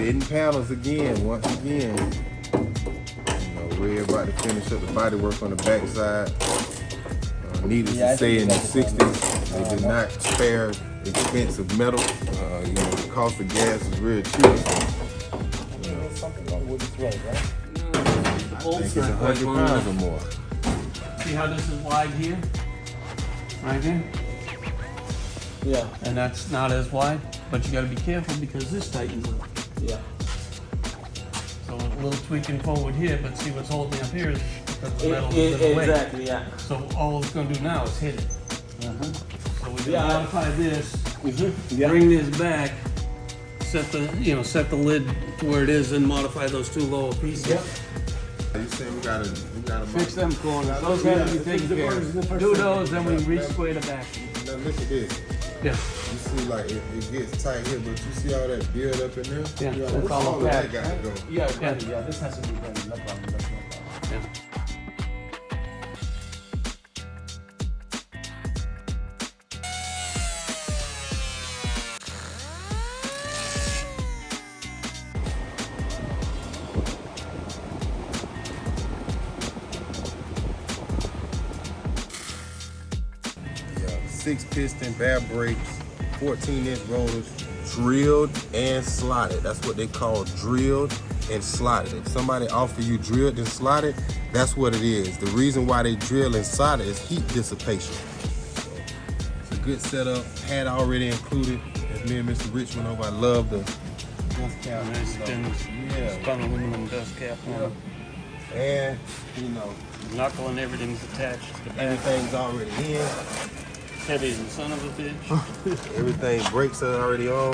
Fitting panels again, once again. You know, we're about to finish up the body work on the back side. Needless to say, in the 60s, they did not spare expensive metal. You know, the cost of gas is real cheap. So, you know, something wrong with this way, right? I think it's 100 pounds or more. See how this is wide here? Right here? Yeah. And that's not as wide, but you gotta be careful because this tightens up. Yeah. So a little tweaking forward here, but see what's holding up here is because the metal is in the way. Exactly, yeah. So all it's gonna do now is hit it. So we're gonna modify this, Yeah. bring this back, set the lid to where it is, and modify those two lower pieces. Yep. You say we gotta Fix them corners. Those have to be taken care of. Do those, then we re-square the back. Now look at this. Yeah. You see, like it gets tight here, but you see all that build up in there? Yeah. That's all of that got to go. Yeah, this has to be done. No problem. That's no problem. Yeah. Six piston, bare brakes, 14-inch rollers, drilled and slotted. That's what they call drilled and slotted. If somebody offer you drilled and slotted, that's what it is. The reason why they drill and slotted is heat dissipation. So it's a good setup. Had already included, as me and Mr. Rich went over, I love the dust cap. Nice spun aluminum dust cap on it. And, you know, Knuckle and everything's attached to the back. everything's already in. Heavy as the son of a bitch. Everything, brakes are already on.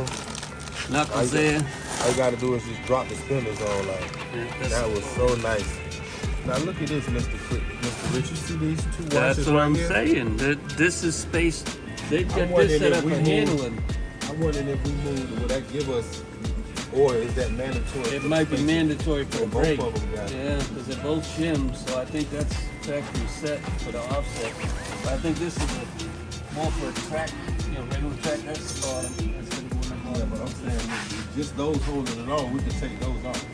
Knuckles there. All you gotta do is just drop the spindles on. Like, Yeah, that was so nice. Now look at this, Mr. Rich. You see these two washes That's what right I'm here? saying. This is space. They've got I'm wondering this set if up we for move- handling. I'm wondering if we move, will that give us, or is that mandatory? It might be mandatory for the both brake. of them got it. Yeah, because they're both shims, so I think that's factory set for the offset. But I think this is more for a track, regular track. That's the bottom. That's the one. Yeah, but I'm saying, just those holding it on, we can take those off.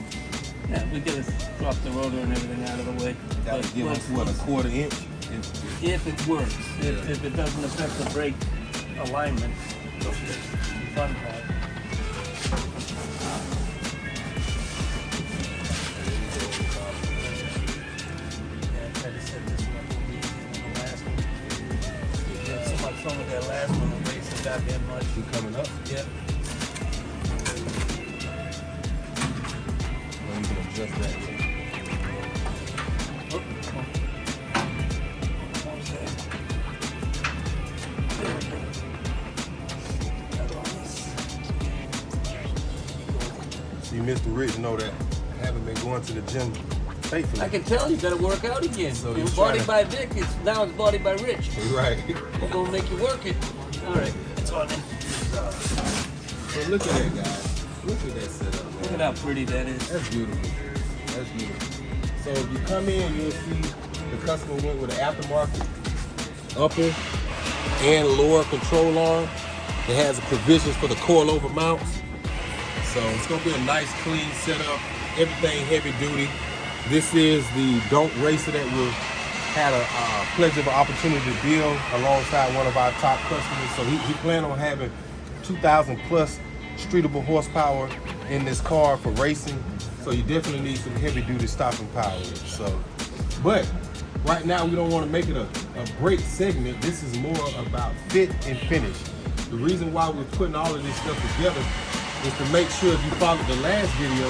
Yeah, we gotta drop the rotor and everything out of the way. That would give us, what, a quarter inch? If it works. If it doesn't affect the brake alignment. The fun part. Yeah, I tried to set this one up in the last one. We had so much fun with that last one, the race that got that much. You coming up? Yep. Well, you can adjust that. See, Mr. Rich know that I haven't been going to the gym faithfully. I can tell you gotta work out again. So It was he's body trying by Vic, now it's body by Rich. Right. We're gonna make you work it. All right, it's on there. But look at that, guys. Look at that setup, man. Look at how pretty that is. That's beautiful. That's beautiful. So if you come in, you'll see the customer went with an aftermarket upper and lower control arm. It has provisions for the coilover mounts. So it's gonna be a nice, clean setup. Everything heavy duty. This is the Don't Racer that we had a pleasure of opportunity to build alongside one of our top customers. So he planned on having 2,000 plus streetable horsepower in this car for racing. So you definitely need some heavy duty stopping power. So, but right now we don't want to make it a brake segment. This is more about fit and finish. The reason why we're putting all of this stuff together is to make sure, if you followed the last video,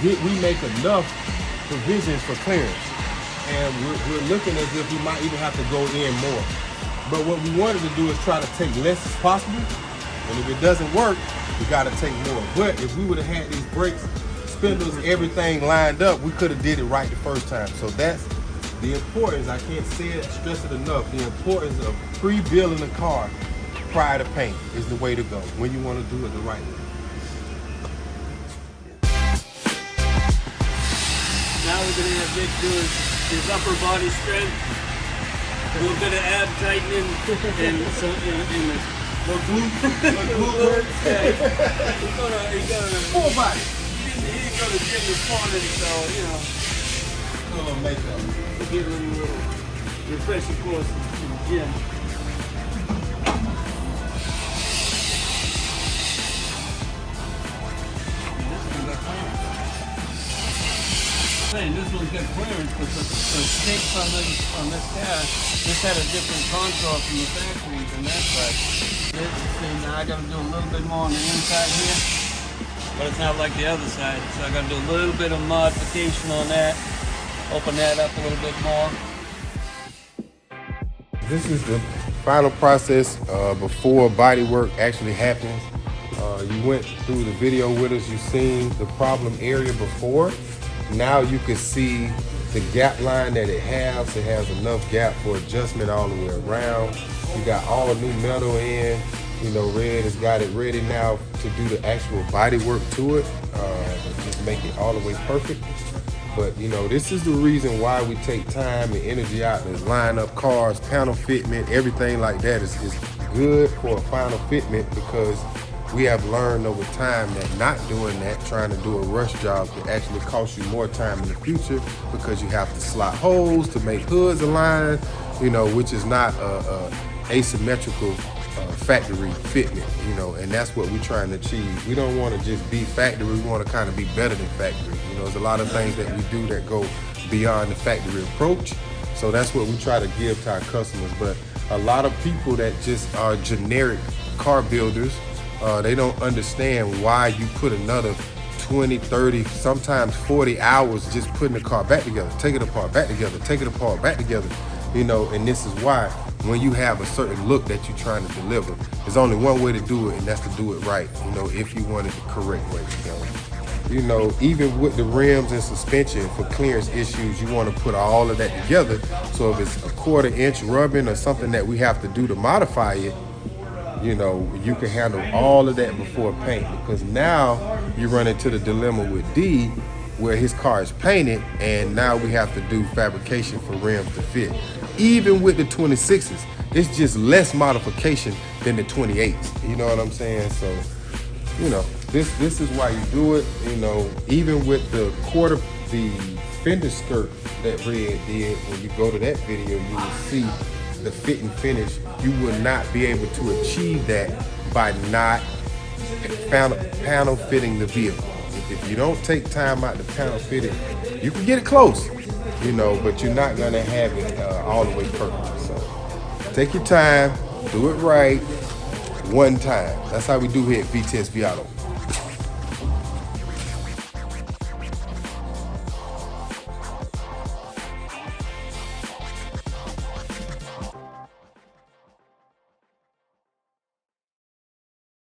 did we make enough provisions for clearance? And we're looking as if we might even have to go in more. But what we wanted to do is try to take less as possible. And if it doesn't work, we got to take more. But if we would have had these brakes, spindles, everything lined up, we could have did it right the first time. So that's the importance. I can't stress it enough. The importance of pre-building a car prior to paint is the way to go when you want to do it the right way. Now we're gonna have Vic do his upper body strength, a little bit of ab tightening, and so in the No glute work. yeah. He got a Full body. go to gym this morning, so you know, A little makeup. we get a little refreshing course in the gym. This one's got clearance, but the sticks on this car, this had a different contour from the factory than that side. See, now I got to do a little bit more on the inside here, but it's not like the other side, so I got to do a little bit of modification on that, open that up a little bit more. This is the final process before body work actually happens. You went through the video with us, you've seen the problem area before. Now you can see the gap line that it has. It has enough gap for adjustment all the way around. You got all the new metal in. You know, Red has got it ready now to do the actual body work to it. Just make it all the way perfect. But you know, this is the reason why we take time and energy out to line up cars, panel fitment, everything like that is good for a final fitment, because we have learned over time that not doing that, trying to do a rush job, could actually cost you more time in the future, because you have to slot holes to make hoods align, you know, which is not a asymmetrical factory fitment, you know, and that's what we're trying to achieve. We don't want to just be factory, we want to kind of be better than factory. You know, there's a lot of things that we do that go beyond the factory approach. So that's what we try to give to our customers. But a lot of people that just are generic car builders, they don't understand why you put another 20, 30, sometimes 40 hours just putting the car back together, take it apart, back together, take it apart, back together, you know, and this is why when you have a certain look that you're trying to deliver, there's only one way to do it, and that's to do it right, you know, if you want it the correct way, you know, even with the rims and suspension for clearance issues, you want to put all of that together. So if it's a 1/4 inch rubbing or something that we have to do to modify it, you know, you can handle all of that before paint, because now you run into the dilemma with D where his car is painted and now we have to do fabrication for rims to fit. Even with the 26s, it's just less modification than the 28s. You know what I'm saying? So, you know, this is why you do it. You know, even with the fender skirt that Red did, when you go to that video, you will see the fit and finish. You will not be able to achieve that by not panel fitting the vehicle. If you don't take time out to panel fit it, you can get it close, you know, but you're not gonna have it all the way perfect. So take your time, do it right, one time. That's how we do here at VTSV Auto.